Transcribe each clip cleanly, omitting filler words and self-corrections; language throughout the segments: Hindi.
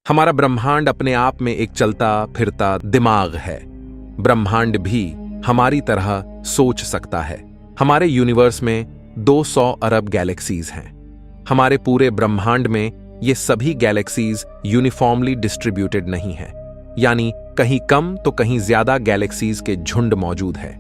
हमारा ब्रह्मांड अपने आप में एक चलता फिरता दिमाग है। ब्रह्मांड भी हमारी तरह सोच सकता है। हमारे यूनिवर्स में 200 अरब गैलेक्सीज हैं। हमारे पूरे ब्रह्मांड में ये सभी गैलेक्सीज यूनिफॉर्मली डिस्ट्रीब्यूटेड नहीं हैं, यानी कहीं कम तो कहीं ज्यादा गैलेक्सीज के झुंड मौजूद है।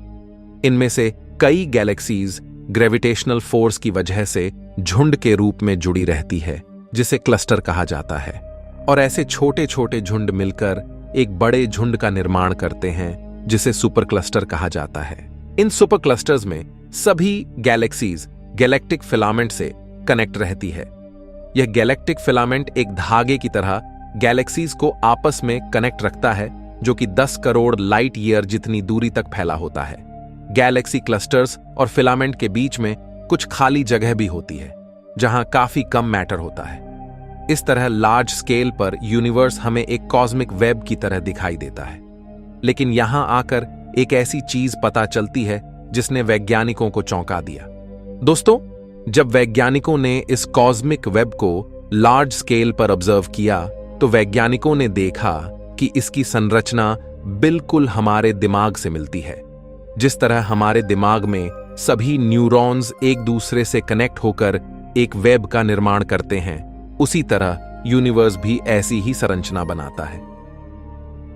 इनमें से कई गैलेक्सीज ग्रेविटेशनल फोर्स की वजह से झुंड के रूप में जुड़ी रहती है, जिसे क्लस्टर कहा जाता है। और ऐसे छोटे छोटे झुंड मिलकर एक बड़े झुंड का निर्माण करते हैं, जिसे सुपर क्लस्टर कहा जाता है। इन सुपर क्लस्टर्स में सभी गैलेक्सीज गैलेक्टिक फिलामेंट से कनेक्ट रहती है। यह गैलेक्टिक फिलामेंट एक धागे की तरह गैलेक्सीज को आपस में कनेक्ट रखता है, जो कि 10 करोड़ लाइट ईयर जितनी दूरी तक फैला होता है। गैलेक्सी क्लस्टर्स और फिलामेंट के बीच में कुछ खाली जगह भी होती है, जहां काफी कम मैटर होता है। इस तरह लार्ज स्केल पर यूनिवर्स हमें एक कॉस्मिक वेब की तरह दिखाई देता है। लेकिन यहां आकर एक ऐसी चीज पता चलती है जिसने वैज्ञानिकों को चौंका दिया। दोस्तों, जब वैज्ञानिकों ने इस कॉस्मिक वेब को लार्ज स्केल पर ऑब्जर्व किया, तो वैज्ञानिकों ने देखा कि इसकी संरचना बिल्कुल हमारे दिमाग से मिलती है। जिस तरह हमारे दिमाग में सभी न्यूरॉन्स एक दूसरे से कनेक्ट होकर एक वेब का निर्माण करते हैं, उसी तरह यूनिवर्स भी ऐसी ही संरचना बनाता है।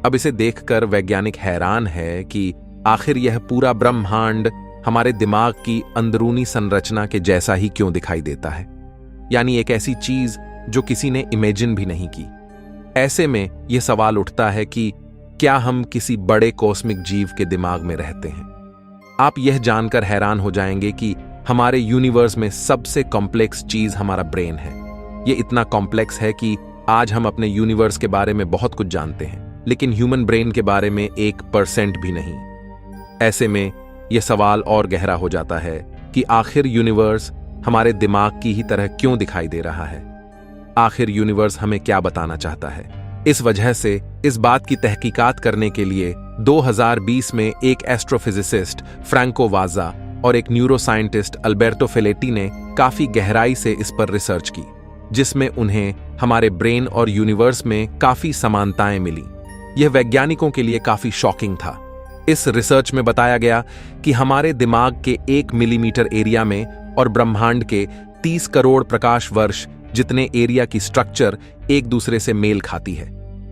अब इसे देखकर वैज्ञानिक हैरान है कि आखिर यह पूरा ब्रह्मांड हमारे दिमाग की अंदरूनी संरचना के जैसा ही क्यों दिखाई देता है, यानी एक ऐसी चीज जो किसी ने इमेजिन भी नहीं की। ऐसे में यह सवाल उठता है कि क्या हम किसी बड़े कॉस्मिक जीव के दिमाग में रहते हैं? आप यह जानकर हैरान हो जाएंगे कि हमारे यूनिवर्स में सबसे कॉम्प्लेक्स चीज हमारा ब्रेन है। यह इतना कॉम्प्लेक्स है कि आज हम अपने यूनिवर्स के बारे में बहुत कुछ जानते हैं, लेकिन ह्यूमन ब्रेन के बारे में 1% भी नहीं। ऐसे में यह सवाल और गहरा हो जाता है कि आखिर यूनिवर्स हमारे दिमाग की ही तरह क्यों दिखाई दे रहा है? आखिर यूनिवर्स हमें क्या बताना चाहता है? इस वजह से इस बात की तहकीकात करने के लिए 2020 में एक एस्ट्रोफिजिसिस्ट फ्रैंको वाजा और एक न्यूरोसाइंटिस्ट अल्बर्टो फेलेटी ने काफी गहराई से इस पर रिसर्च की, जिसमें उन्हें हमारे ब्रेन और यूनिवर्स में काफी समानताएं मिली। यह वैज्ञानिकों के लिए काफी शॉकिंग था। इस रिसर्च में बताया गया कि हमारे दिमाग के 1 मिलीमीटर एरिया में और ब्रह्मांड के 30 करोड़ प्रकाश वर्ष जितने एरिया की स्ट्रक्चर एक दूसरे से मेल खाती है।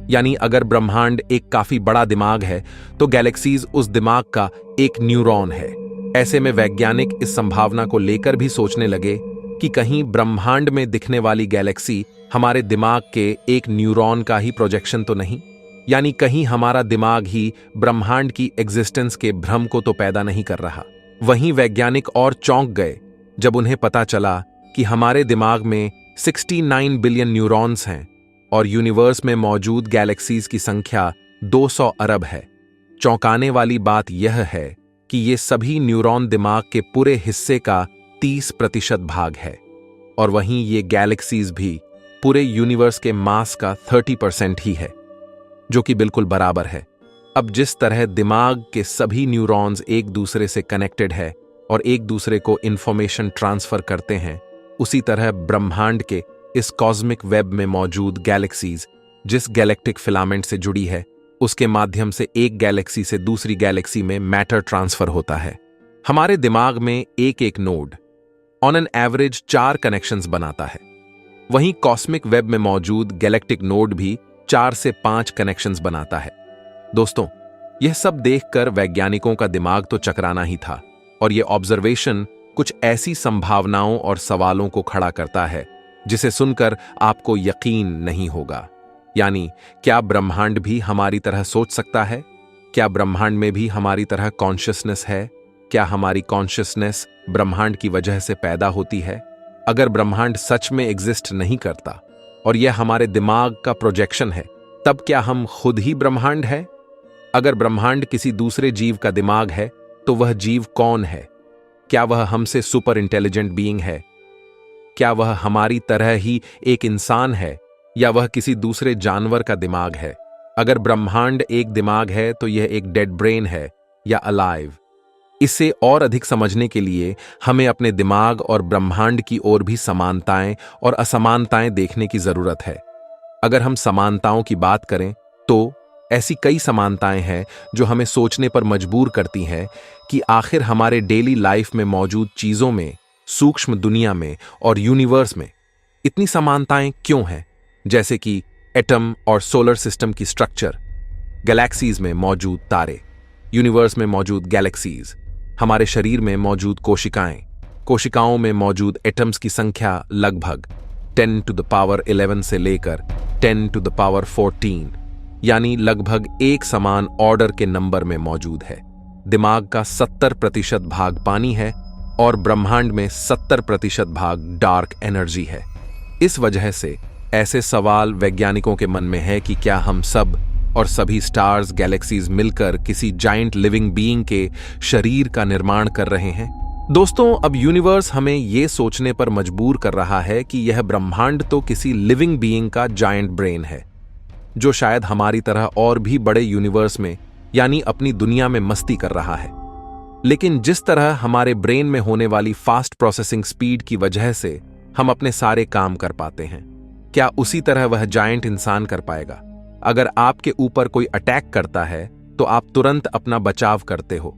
यानी अगर ब्रह्मांड एक काफी बड़ा दिमाग है, तो गैलेक्सीज उस दिमाग का एक न्यूरॉन है। ऐसे में वैज्ञानिक इस संभावना को लेकर भी सोचने लगे कि कहीं ब्रह्मांड में दिखने वाली गैलेक्सी हमारे दिमाग के एक न्यूरॉन का ही प्रोजेक्शन तो नहीं, यानी कहीं हमारा दिमाग ही ब्रह्मांड की एग्जिस्टेंस के भ्रम को तो पैदा नहीं कर रहा। वहीं वैज्ञानिक और चौंक गए जब उन्हें पता चला कि हमारे दिमाग में 69 बिलियन न्यूरॉन्स हैं और यूनिवर्स में मौजूद गैलेक्सीज की संख्या 200 अरब है। चौंकाने वाली बात यह है कि ये सभी न्यूरॉन दिमाग के पूरे हिस्से का 30% भाग है, और वहीं ये गैलेक्सीज भी पूरे यूनिवर्स के मास का 30% ही है, जो कि बिल्कुल बराबर है। अब जिस तरह दिमाग के सभी न्यूरॉन्स एक दूसरे से कनेक्टेड है और एक दूसरे को इंफॉर्मेशन ट्रांसफर करते हैं, उसी तरह ब्रह्मांड के इस कॉस्मिक वेब में मौजूद गैलेक्सीज जिस गैलेक्टिक फिलामेंट से जुड़ी है, उसके माध्यम से एक गैलेक्सी से दूसरी गैलेक्सी में मैटर ट्रांसफर होता है। हमारे दिमाग में एक एक node on an average 4 connections बनाता है। वहीं कॉस्मिक वेब में मौजूद गैलेक्टिक नोड भी 4 से 5 कनेक्शंस बनाता है। दोस्तों, यह सब देखकर वैज्ञानिकों का दिमाग तो चकराना ही था, और यह ऑब्जर्वेशन कुछ ऐसी संभावनाओं और सवालों को खड़ा करता है जिसे सुनकर आपको यकीन नहीं होगा। यानी, क्या ब्रह्मांड भी हमारी तरह सोच सकता है? क्या ब्रह्मांड में भी हमारी तरह कॉन्शियसनेस है? क्या हमारी कॉन्शियसनेस ब्रह्मांड की वजह से पैदा होती है? अगर ब्रह्मांड सच में एग्जिस्ट नहीं करता और यह हमारे दिमाग का प्रोजेक्शन है, तब क्या हम खुद ही ब्रह्मांड है? अगर ब्रह्मांड किसी दूसरे जीव का दिमाग है, तो वह जीव कौन है? क्या वह हमसे सुपर इंटेलिजेंट बीइंग है? क्या वह हमारी तरह ही एक इंसान है, या वह किसी दूसरे जानवर का दिमाग है? अगर ब्रह्मांड एक दिमाग है, तो यह एक डेड ब्रेन है या अलाइव? इसे और अधिक समझने के लिए हमें अपने दिमाग और ब्रह्मांड की ओर भी समानताएं और असमानताएं देखने की जरूरत है। अगर हम समानताओं की बात करें तो ऐसी कई समानताएं हैं जो हमें सोचने पर मजबूर करती हैं कि आखिर हमारे डेली लाइफ में मौजूद चीजों में, सूक्ष्म दुनिया में और यूनिवर्स में इतनी समानताएं क्यों हैं? जैसे कि एटम और सोलर सिस्टम की स्ट्रक्चर, गैलेक्सीज में मौजूद तारे, यूनिवर्स में मौजूद गैलेक्सीज, हमारे शरीर में मौजूद कोशिकाएं, कोशिकाओं में मौजूद एटम्स की संख्या लगभग 10 to the power 11 से लेकर 10 to the power 14 यानी लगभग एक समान ऑर्डर के नंबर में मौजूद है। दिमाग का 70% भाग पानी है और ब्रह्मांड में 70% भाग डार्क एनर्जी है। इस वजह से ऐसे सवाल वैज्ञानिकों के मन में है कि क्या हम सब और सभी स्टार्स, गैलेक्सीज मिलकर किसी जायंट लिविंग बीइंग के शरीर का निर्माण कर रहे हैं? दोस्तों, अब यूनिवर्स हमें यह सोचने पर मजबूर कर रहा है कि यह ब्रह्मांड तो किसी लिविंग बीइंग का जायंट ब्रेन है, जो शायद हमारी तरह और भी बड़े यूनिवर्स में यानी अपनी दुनिया में मस्ती कर रहा है। लेकिन जिस तरह हमारे ब्रेन में होने वाली फास्ट प्रोसेसिंग स्पीड की वजह से हम अपने सारे काम कर पाते हैं, क्या उसी तरह वह जायंट इंसान कर पाएगा? अगर आपके ऊपर कोई अटैक करता है तो आप तुरंत अपना बचाव करते हो।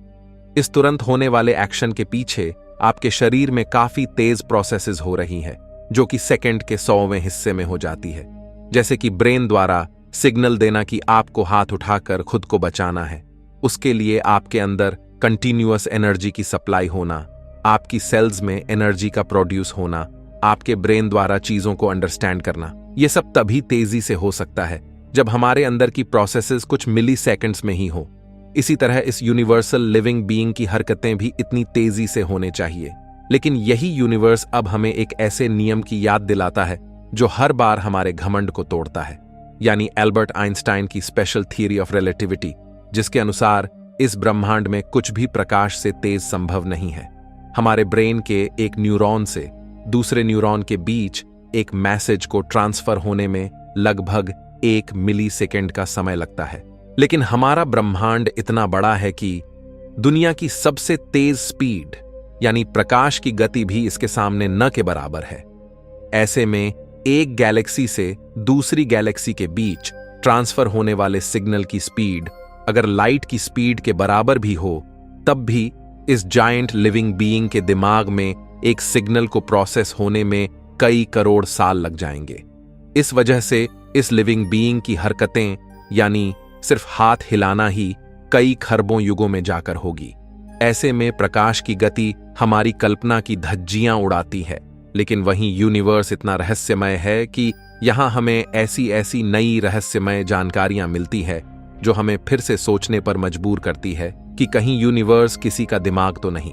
इस तुरंत होने वाले एक्शन के पीछे आपके शरीर में काफी तेज प्रोसेसेस हो रही है, जो कि सेकंड के 100वें हिस्से में हो जाती है। जैसे कि ब्रेन द्वारा सिग्नल देना कि आपको हाथ उठाकर खुद को बचाना है, उसके लिए आपके अंदर कंटिन्यूअस एनर्जी की सप्लाई होना, आपकी सेल्स में एनर्जी का प्रोड्यूस होना, आपके ब्रेन द्वारा चीजों को अंडरस्टैंड करना, यह सब तभी तेजी से हो सकता है जब हमारे अंदर की प्रोसेसेस कुछ मिली सेकेंड्स में ही हो। इसी तरह इस यूनिवर्सल लिविंग बीइंग की हरकतें भी इतनी तेजी से होने चाहिए। लेकिन यही यूनिवर्स अब हमें एक ऐसे नियम की याद दिलाता है जो हर बार हमारे घमंड को तोड़ता है, यानी एल्बर्ट आइंस्टाइन की स्पेशल थियरी ऑफ रिलेटिविटी, जिसके अनुसार इस ब्रह्मांड में कुछ भी प्रकाश से तेज संभव नहीं है। हमारे ब्रेन के एक न्यूरॉन से दूसरे न्यूरॉन के बीच एक मैसेज को ट्रांसफर होने में लगभग 1 मिलीसेकेंड का समय लगता है। लेकिन हमारा ब्रह्मांड इतना बड़ा है कि दुनिया की सबसे तेज स्पीड यानी प्रकाश की गति भी इसके सामने न के बराबर है। ऐसे में एक गैलेक्सी से दूसरी गैलेक्सी के बीच ट्रांसफर होने वाले सिग्नल की स्पीड अगर लाइट की स्पीड के बराबर भी हो, तब भी इस जायंट लिविंग बीइंग के दिमाग में एक सिग्नल को प्रोसेस होने में कई करोड़ साल लग जाएंगे। इस वजह से इस लिविंग बीइंग की हरकतें यानी सिर्फ हाथ हिलाना ही कई खरबों युगों में जाकर होगी। ऐसे में प्रकाश की गति हमारी कल्पना की धज्जियां उड़ाती है, लेकिन वहीं यूनिवर्स इतना रहस्यमय है कि यहां हमें ऐसी ऐसी नई रहस्यमय जानकारियां मिलती है जो हमें फिर से सोचने पर मजबूर करती है कि कहीं यूनिवर्स किसी का दिमाग तो नहीं।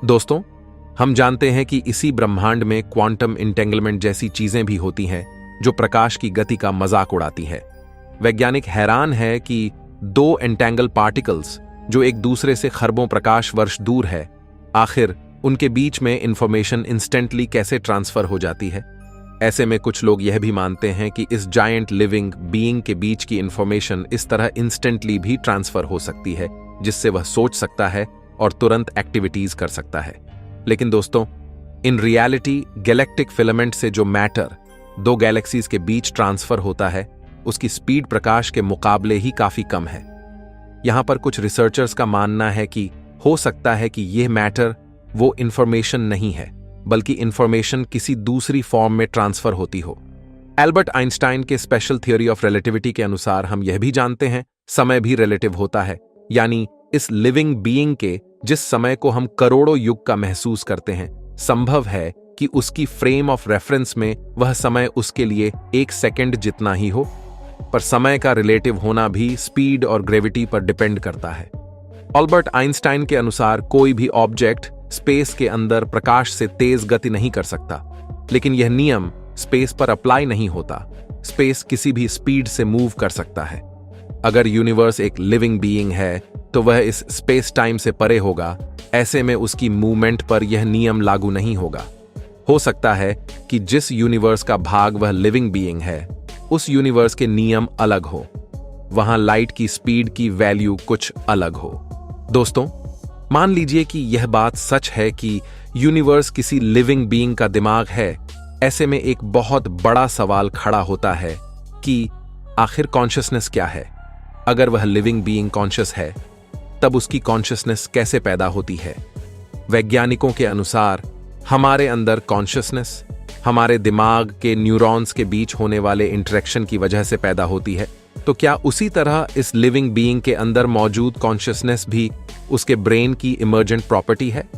दोस्तों, हम जानते हैं कि इसी ब्रह्मांड में क्वांटम इंटेंगलमेंट जैसी चीजें भी होती हैं जो प्रकाश की गति का मजाक उड़ाती है। वैज्ञानिक हैरान है कि 2 एंटेंगल पार्टिकल्स जो एक दूसरे से खरबों प्रकाश वर्ष दूर है, आखिर उनके बीच में इंफॉर्मेशन इंस्टेंटली कैसे ट्रांसफर हो जाती है। ऐसे में कुछ लोग यह भी मानते हैं कि इस जायंट लिविंग बीइंग के बीच की इंफॉर्मेशन इस तरह इंस्टेंटली भी ट्रांसफर हो सकती है जिससे वह सोच सकता है और तुरंत एक्टिविटीज कर सकता है। लेकिन दोस्तों, इन रियलिटी गैलेक्टिक फिलामेंट से जो मैटर 2 गैलेक्सीज के बीच ट्रांसफर होता है, उसकी स्पीड प्रकाश के मुकाबले ही काफी कम है। यहां पर कुछ रिसर्चर्स का मानना है कि हो सकता है कि यह मैटर वो इंफॉर्मेशन नहीं है, बल्कि इंफॉर्मेशन किसी दूसरी फॉर्म में ट्रांसफर होती हो। एल्बर्ट आइंस्टाइन के स्पेशल थ्योरी ऑफ रिलेटिविटी के अनुसार हम यह भी जानते हैं समय भी रिलेटिव होता है, यानी इस लिविंग बीइंग के जिस समय को हम करोड़ों युग का महसूस करते हैं, संभव है कि उसकी फ्रेम ऑफ रेफरेंस में वह समय उसके लिए 1 सेकंड जितना ही हो। पर समय का रिलेटिव होना भी स्पीड और ग्रेविटी पर डिपेंड करता है। एल्बर्ट आइंस्टाइन के अनुसार कोई भी ऑब्जेक्ट स्पेस के अंदर प्रकाश से तेज गति नहीं कर सकता, लेकिन यह नियम स्पेस पर अप्लाई नहीं होता। स्पेस किसी भी स्पीड से मूव कर सकता है। अगर यूनिवर्स एक लिविंग बीइंग है तो वह इस स्पेस टाइम से परे होगा। ऐसे में उसकी मूवमेंट पर यह नियम लागू नहीं होगा। हो सकता है कि जिस यूनिवर्स का भाग वह लिविंग बीइंग है, उस यूनिवर्स के नियम अलग हो, वहां लाइट की स्पीड की वैल्यू कुछ अलग हो। दोस्तों, मान लीजिए कि यह बात सच है कि यूनिवर्स किसी लिविंग बीइंग का दिमाग है। ऐसे में एक बहुत बड़ा सवाल खड़ा होता है कि आखिर कॉन्शियसनेस क्या है। अगर वह लिविंग बीइंग कॉन्शियस है, तब उसकी कॉन्शियसनेस कैसे पैदा होती है। वैज्ञानिकों के अनुसार हमारे अंदर कॉन्शियसनेस हमारे दिमाग के न्यूरॉन्स के बीच होने वाले इंटरेक्शन की वजह से पैदा होती है। तो क्या उसी तरह इस लिविंग बीइंग के अंदर मौजूद कॉन्शियसनेस भी उसके ब्रेन की इमर्जेंट प्रॉपर्टी है?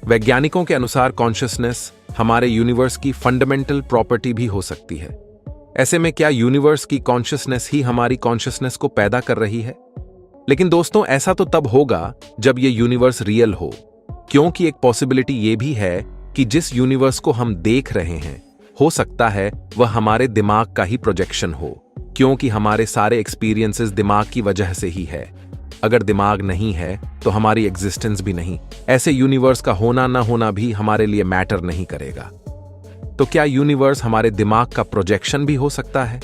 वैज्ञानिकों के अनुसार कॉन्शियसनेस हमारे यूनिवर्स की फंडामेंटल प्रॉपर्टी भी हो सकती है। ऐसे में क्या यूनिवर्स की कॉन्शियसनेस ही हमारी कॉन्शियसनेस को पैदा कर रही है? लेकिन दोस्तों, ऐसा तो तब होगा जब ये यूनिवर्स रियल हो, क्योंकि एक पॉसिबिलिटी ये भी है कि जिस यूनिवर्स को हम देख रहे हैं, हो सकता है वह हमारे दिमाग का ही प्रोजेक्शन हो, क्योंकि हमारे सारे एक्सपीरियंसेस दिमाग की वजह से ही है। अगर दिमाग नहीं है तो हमारी एग्जिस्टेंस भी नहीं। ऐसे यूनिवर्स का होना ना होना भी हमारे लिए मैटर नहीं करेगा। तो क्या यूनिवर्स हमारे दिमाग का प्रोजेक्शन भी हो सकता है?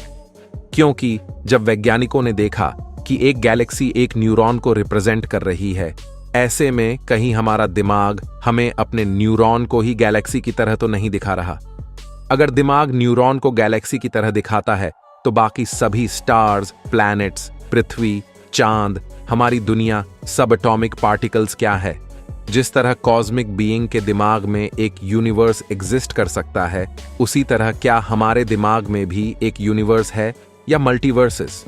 क्योंकि जब वैज्ञानिकों ने देखा कि एक गैलेक्सी एक न्यूरॉन को रिप्रेजेंट कर रही है, ऐसे में कहीं हमारा दिमाग हमें अपने न्यूरॉन को ही गैलेक्सी की तरह तो नहीं दिखा रहा। अगर दिमाग न्यूरॉन को गैलेक्सी की तरह दिखाता है, तो बाकी सभी स्टार्स, प्लैनेट्स, पृथ्वी, चांद, हमारी दुनिया, सब एटॉमिक पार्टिकल्स क्या है? जिस तरह कॉस्मिक बीइंग के दिमाग में एक यूनिवर्स एग्जिस्ट कर सकता है, उसी तरह क्या हमारे दिमाग में भी एक यूनिवर्स है या मल्टीवर्सेस?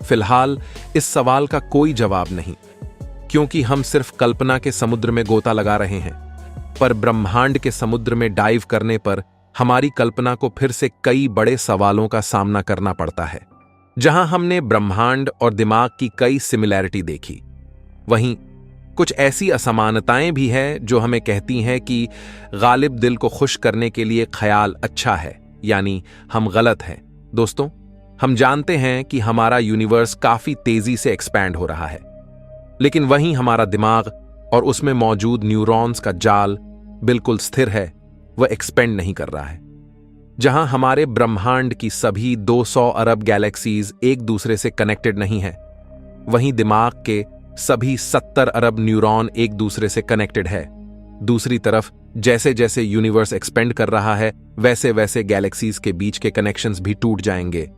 फिलहाल इस सवाल का कोई जवाब नहीं, क्योंकि हम सिर्फ कल्पना के समुद्र में गोता लगा रहे हैं। पर ब्रह्मांड के समुद्र में डाइव करने पर हमारी कल्पना को फिर से कई बड़े सवालों का सामना करना पड़ता है। जहां हमने ब्रह्मांड और दिमाग की कई सिमिलैरिटी देखी, वहीं कुछ ऐसी असमानताएं भी हैं जो हमें कहती हैं कि गालिब दिल को खुश करने के लिए ख्याल अच्छा है, यानी हम गलत हैं। दोस्तों, हम जानते हैं कि हमारा यूनिवर्स काफी तेजी से एक्सपैंड हो रहा है, लेकिन वहीं हमारा दिमाग और उसमें मौजूद न्यूरॉन्स का जाल बिल्कुल स्थिर है, वह एक्सपेंड नहीं कर रहा है। जहां हमारे ब्रह्मांड की सभी 200 अरब गैलेक्सीज एक दूसरे से कनेक्टेड नहीं है, वहीं दिमाग के सभी 70 अरब न्यूरॉन एक दूसरे से कनेक्टेड है। दूसरी तरफ जैसे जैसे यूनिवर्स एक्सपेंड कर रहा है, वैसे वैसे गैलेक्सीज के बीच के कनेक्शंस भी टूट जाएंगे।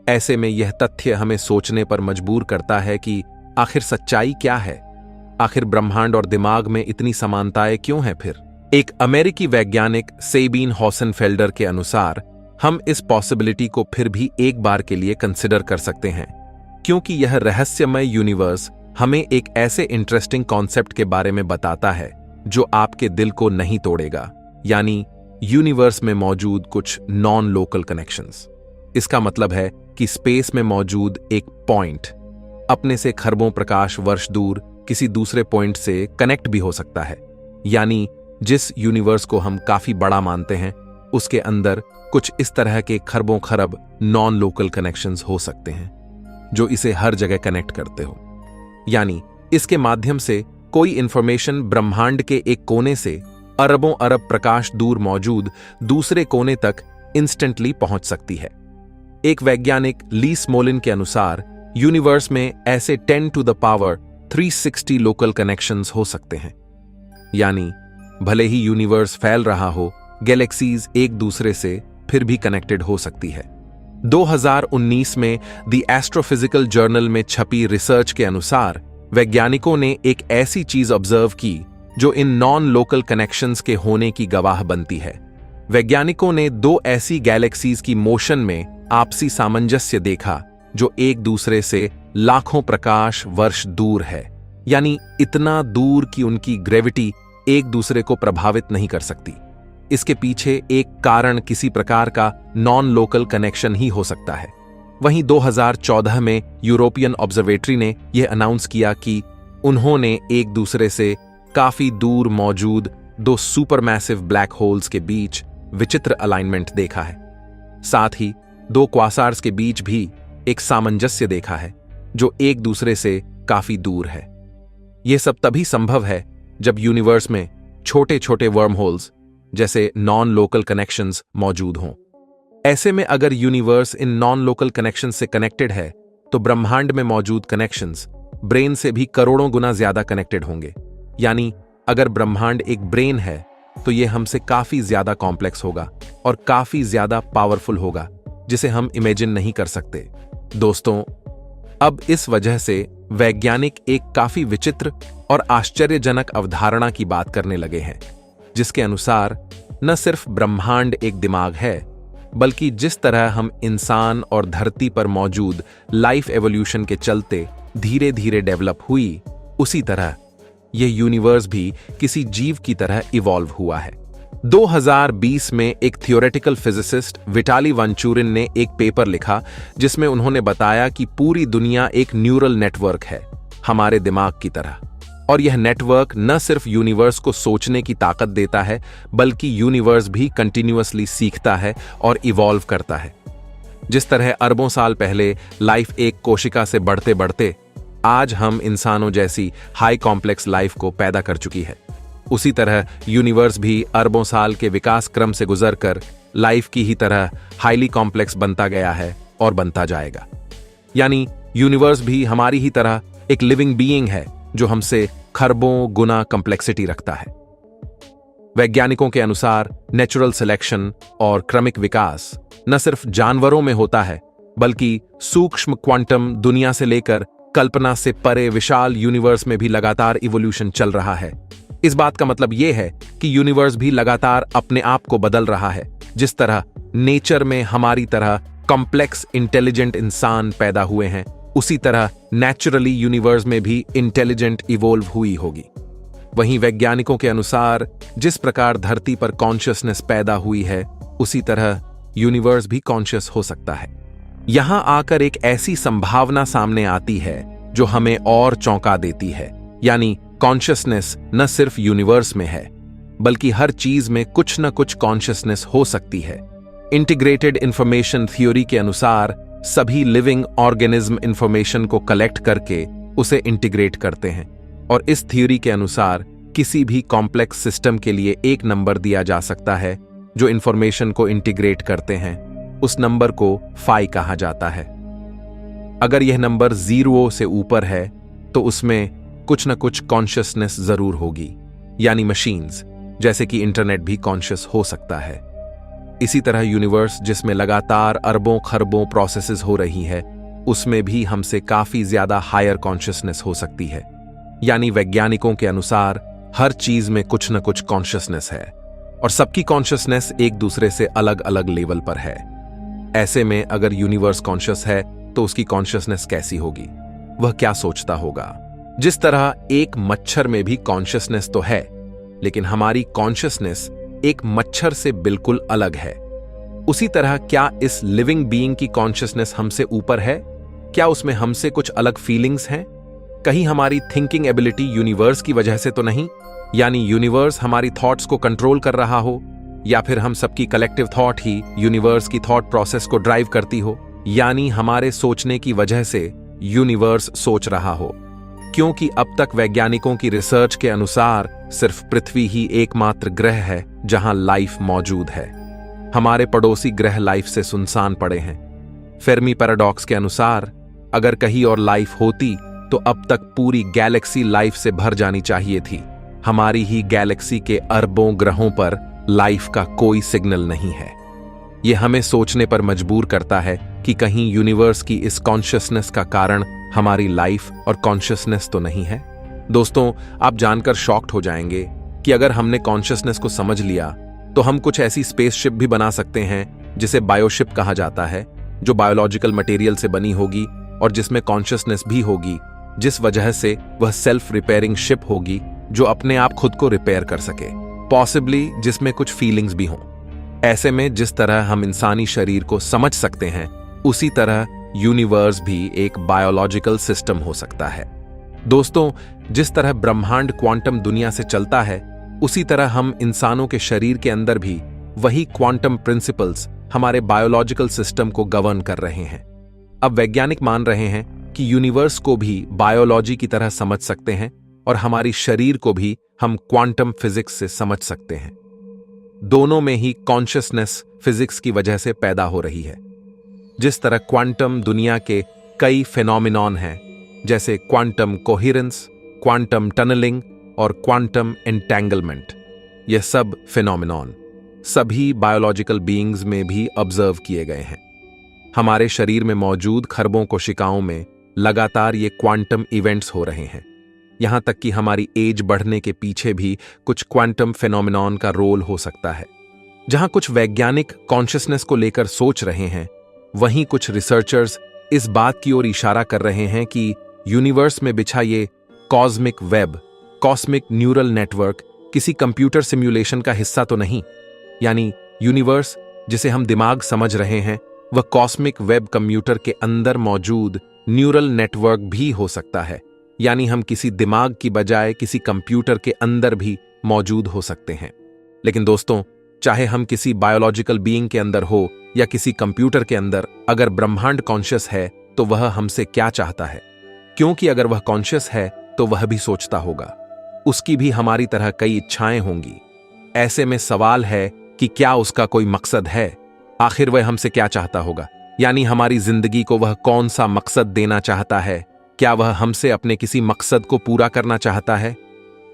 ऐसे में यह तथ्य हमें सोचने पर मजबूर करता है कि आखिर सच्चाई क्या है? आखिर ब्रह्मांड और दिमाग में इतनी समानताएं क्यों हैं फिर? एक अमेरिकी वैज्ञानिक सेबिन हॉसेनफेल्डर के अनुसार हम इस पॉसिबिलिटी को फिर भी एक बार के लिए कंसिडर कर सकते हैं, क्योंकि यह रहस्यमय यूनिवर्स हमें एक ऐसे इंटरेस्टिंग कॉन्सेप्ट के बारे में बताता है जो आपके दिल को नहीं तोड़ेगा, यानी यूनिवर्स में मौजूद कुछ नॉन लोकल कनेक्शंस। इसका मतलब है कि स्पेस में मौजूद एक पॉइंट अपने से खरबों प्रकाश वर्ष दूर किसी दूसरे पॉइंट से कनेक्ट भी हो सकता है। यानी जिस यूनिवर्स को हम काफी बड़ा मानते हैं, उसके अंदर कुछ इस तरह के खरबों खरब नॉन लोकल कनेक्शंस हो सकते हैं जो इसे हर जगह कनेक्ट करते हो। यानी इसके माध्यम से कोई इंफॉर्मेशन ब्रह्मांड के एक कोने से अरबों अरब प्रकाश दूर मौजूद दूसरे कोने तक इंस्टेंटली पहुंच सकती है। एक वैज्ञानिक ली स्मोलिन के अनुसार यूनिवर्स में ऐसे 10 to the power 360 local connections हो सकते हैं। यानी भले ही यूनिवर्स फैल रहा हो, गैलेक्सीज एक दूसरे से फिर भी कनेक्टेड हो सकती है। 2019 में द एस्ट्रोफिजिकल जर्नल में छपी रिसर्च के अनुसार वैज्ञानिकों ने एक ऐसी चीज ऑब्जर्व की जो इन नॉन लोकल कनेक्शंस के होने की गवाह बनती है। वैज्ञानिकों ने 2 ऐसी गैलेक्सीज की मोशन में आपसी सामंजस्य देखा जो एक दूसरे से लाखों प्रकाश वर्ष दूर है, यानी इतना दूर कि उनकी ग्रेविटी एक दूसरे को प्रभावित नहीं कर सकती। इसके पीछे एक कारण किसी प्रकार का नॉन लोकल कनेक्शन ही हो सकता है। वहीं 2014 में यूरोपियन ऑब्जर्वेटरी ने यह अनाउंस किया कि उन्होंने एक दूसरे से काफी दूर मौजूद 2 सुपरमैसिव ब्लैक होल्स के बीच विचित्र अलाइनमेंट देखा है। साथ ही 2 क्वासार्स के बीच भी एक सामंजस्य देखा है जो एक दूसरे से काफी दूर है। यह सब तभी संभव है जब यूनिवर्स में छोटे छोटे वर्म होल्स जैसे नॉन लोकल कनेक्शंस मौजूद हों। ऐसे में अगर universe in non local connections से कनेक्टेड है, तो ब्रह्मांड में मौजूद कनेक्शंस ब्रेन से भी करोड़ों गुना ज्यादा कनेक्टेड होंगे। यानी अगर ब्रह्मांड एक ब्रेन है, तो यह हमसे काफी ज्यादा कॉम्प्लेक्स होगा और काफी ज्यादा पावरफुल होगा, जिसे हम इमेजिन नहीं कर सकते। दोस्तों, अब इस वजह से वैज्ञानिक एक काफी विचित्र और आश्चर्यजनक अवधारणा की बात करने लगे हैं, जिसके अनुसार न सिर्फ ब्रह्मांड एक दिमाग है, बल्कि जिस तरह हम इंसान और धरती पर मौजूद लाइफ एवोल्यूशन के चलते धीरे धीरे डेवलप हुई, उसी तरह यह यूनिवर्स भी किसी जीव की तरह इवॉल्व हुआ है। 2020 में एक थियोरेटिकल फिजिसिस्ट विटाली वंचूरिन ने एक पेपर लिखा, जिसमें उन्होंने बताया कि पूरी दुनिया एक न्यूरल नेटवर्क है, हमारे दिमाग की तरह। और यह नेटवर्क न सिर्फ यूनिवर्स को सोचने की ताकत देता है, बल्कि यूनिवर्स भी कंटिन्यूअसली सीखता है और इवॉल्व करता है। जिस तरह अरबों साल पहले लाइफ एक कोशिका से बढ़ते बढ़ते आज हम इंसानों जैसी हाई कॉम्प्लेक्स लाइफ को पैदा कर चुकी है, उसी तरह यूनिवर्स भी अरबों साल के विकास क्रम से गुजरकर लाइफ की ही तरह हाईली कॉम्प्लेक्स बनता गया है और बनता जाएगा। यानी यूनिवर्स भी हमारी ही तरह एक लिविंग बीइंग है, जो हमसे खरबों गुना कॉम्प्लेक्सिटी रखता है। वैज्ञानिकों के अनुसार नेचुरल सिलेक्शन और क्रमिक विकास न सिर्फ जानवरों में होता है, बल्कि सूक्ष्म क्वांटम दुनिया से लेकर कल्पना से परे विशाल यूनिवर्स में भी लगातार इवोल्यूशन चल रहा है। इस बात का मतलब यह है कि यूनिवर्स भी लगातार अपने आप को बदल रहा है। जिस तरह नेचर में हमारी तरह कॉम्प्लेक्स इंटेलिजेंट इंसान पैदा हुए हैं, उसी तरह नेचुरली यूनिवर्स में भी इंटेलिजेंट इवोल्व हुई होगी। वहीं वैज्ञानिकों के अनुसार जिस प्रकार धरती पर कॉन्शियसनेस पैदा हुई है, उसी तरह यूनिवर्स भी कॉन्शियस हो सकता है। यहां आकर एक ऐसी संभावना सामने आती है जो हमें और चौंका देती है, यानी कॉन्शियसनेस न सिर्फ यूनिवर्स में है, बल्कि हर चीज में कुछ न कुछ कॉन्शियसनेस हो सकती है। इंटीग्रेटेड इंफॉर्मेशन थ्योरी के अनुसार सभी लिविंग ऑर्गेनिज्म इंफॉर्मेशन को कलेक्ट करके उसे इंटीग्रेट करते हैं, और इस थ्योरी के अनुसार किसी भी कॉम्प्लेक्स सिस्टम के लिए एक नंबर दिया जा सकता है जो इंफॉर्मेशन को इंटीग्रेट करते हैं। उस नंबर को फाई कहा जाता है। अगर यह नंबर 0 से ऊपर है तो उसमें कुछ न कुछ कॉन्शियसनेस जरूर होगी, यानी मशीन्स जैसे कि इंटरनेट भी कॉन्शियस हो सकता है। इसी तरह यूनिवर्स जिसमें लगातार अरबों खरबों प्रोसेसेस हो रही है, उसमें भी हमसे काफी ज्यादा हायर कॉन्शियसनेस हो सकती है। यानी वैज्ञानिकों के अनुसार हर चीज में कुछ न कुछ कॉन्शियसनेस है, और सबकी कॉन्शियसनेस एक दूसरे से अलग अलग लेवल पर है। ऐसे में अगर यूनिवर्स कॉन्शियस है तो उसकी कॉन्शियसनेस कैसी होगी, वह क्या सोचता होगा। जिस तरह एक मच्छर में भी कॉन्शियसनेस तो है, लेकिन हमारी कॉन्शियसनेस एक मच्छर से बिल्कुल अलग है, उसी तरह क्या इस लिविंग बीइंग की कॉन्शियसनेस हमसे ऊपर है? क्या उसमें हमसे कुछ अलग फीलिंग्स हैं? कहीं हमारी थिंकिंग एबिलिटी यूनिवर्स की वजह से तो नहीं, यानी यूनिवर्स हमारी थॉट्स को कंट्रोल कर रहा हो, या फिर हम सबकी कलेक्टिव थॉट ही यूनिवर्स की थॉट प्रोसेस को ड्राइव करती हो, यानी हमारे सोचने की वजह से यूनिवर्स सोच रहा हो। क्योंकि अब तक वैज्ञानिकों की रिसर्च के अनुसार सिर्फ पृथ्वी ही एकमात्र ग्रह है जहां लाइफ मौजूद है। हमारे पड़ोसी ग्रह लाइफ से सुनसान पड़े हैं। फेर्मी पैराडॉक्स के अनुसार अगर कहीं और लाइफ होती तो अब तक पूरी गैलेक्सी लाइफ से भर जानी चाहिए थी। हमारी ही गैलेक्सी के अरबों ग्रहों पर लाइफ का कोई सिग्नल नहीं है। यह हमें सोचने पर मजबूर करता है कि कहीं यूनिवर्स की इस कॉन्शियसनेस का कारण हमारी लाइफ और कॉन्शियसनेस तो नहीं है। दोस्तों, आप जानकर शॉक्ड हो जाएंगे कि अगर हमने कॉन्शियसनेस को समझ लिया तो हम कुछ ऐसी स्पेसशिप भी बना सकते हैं जिसे बायोशिप कहा जाता है, जो बायोलॉजिकल मटेरियल से बनी होगी और जिसमें कॉन्शियसनेस भी होगी, जिस वजह से वह सेल्फ रिपेयरिंग शिप होगी जो अपने आप खुद को रिपेयर कर सके, पॉसिबली जिसमें कुछ फीलिंग्स भी हों। ऐसे में जिस तरह हम इंसानी शरीर को समझ सकते हैं, उसी तरह यूनिवर्स भी एक बायोलॉजिकल सिस्टम हो सकता है। दोस्तों, जिस तरह ब्रह्मांड क्वांटम दुनिया से चलता है, उसी तरह हम इंसानों के शरीर के अंदर भी वही क्वांटम प्रिंसिपल्स हमारे बायोलॉजिकल सिस्टम को गवर्न कर रहे हैं। अब वैज्ञानिक मान रहे हैं कि यूनिवर्स को भी बायोलॉजी की तरह समझ सकते हैं और हमारी शरीर को भी हम क्वांटम फिजिक्स से समझ सकते हैं। दोनों में ही कॉन्शियसनेस फिजिक्स की वजह से पैदा हो रही है। जिस तरह क्वांटम दुनिया के कई फिनोमिनॉन हैं, जैसे क्वांटम कोहेरेंस, क्वांटम टनलिंग और क्वांटम एंटेंगलमेंट, ये सब फिनोमिनॉन सभी बायोलॉजिकल बीइंग्स में भी ऑब्जर्व किए गए हैं। हमारे शरीर में मौजूद खरबों कोशिकाओं में लगातार ये क्वांटम इवेंट्स हो रहे हैं। यहां तक कि हमारी एज बढ़ने के पीछे भी कुछ क्वांटम फेनोमेनॉन का रोल हो सकता है। जहां कुछ वैज्ञानिक कॉन्शियसनेस को लेकर सोच रहे हैं, वहीं कुछ रिसर्चर्स इस बात की ओर इशारा कर रहे हैं कि यूनिवर्स में बिछा ये cosmic web, cosmic neural network किसी कंप्यूटर सिम्युलेशन का हिस्सा तो नहीं। यानी यूनिवर्स जिसे हम दिमाग समझ रहे हैं, वह कॉस्मिक वेब कंप्यूटर के अंदर मौजूद न्यूरल नेटवर्क भी हो सकता है। यानी हम किसी दिमाग की बजाय किसी कंप्यूटर के अंदर भी मौजूद हो सकते हैं। लेकिन दोस्तों, चाहे हम किसी बायोलॉजिकल बीइंग के अंदर हो या किसी कंप्यूटर के अंदर, अगर ब्रह्मांड कॉन्शियस है तो वह हमसे क्या चाहता है? क्योंकि अगर वह कॉन्शियस है तो वह भी सोचता होगा, उसकी भी हमारी तरह कई इच्छाएं होंगी। ऐसे में सवाल है कि क्या उसका कोई मकसद है? आखिर वह हमसे क्या चाहता होगा? यानी हमारी जिंदगी को वह कौन सा मकसद देना चाहता है? क्या वह हमसे अपने किसी मकसद को पूरा करना चाहता है?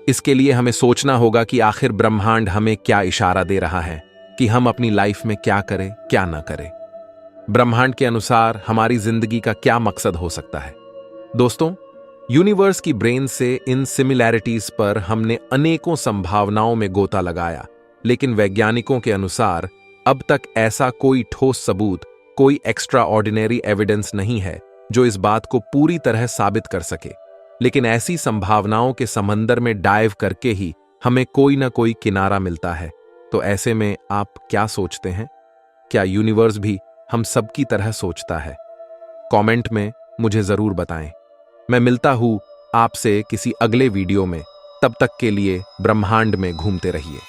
इसके लिए हमें सोचना होगा कि आखिर ब्रह्मांड हमें क्या इशारा दे रहा है कि हम अपनी लाइफ में क्या करें, क्या ना करें। ब्रह्मांड के अनुसार हमारी जिंदगी का क्या मकसद हो सकता है? दोस्तों, यूनिवर्स की ब्रेन से इन सिमिलैरिटीज पर हमने अनेकों संभावनाओं में गोता लगाया, लेकिन वैज्ञानिकों के अनुसार अब तक ऐसा कोई ठोस सबूत, कोई एक्स्ट्रा ऑर्डिनरी एविडेंस नहीं है जो इस बात को पूरी तरह साबित कर सके। लेकिन ऐसी संभावनाओं के समंदर में डाइव करके ही हमें कोई ना कोई किनारा मिलता है। तो ऐसे में आप क्या सोचते हैं? क्या यूनिवर्स भी हम सबकी तरह सोचता है? कमेंट में मुझे जरूर बताएं। मैं मिलता हूं आपसे किसी अगले वीडियो में। तब तक के लिए ब्रह्मांड में घूमते रहिए।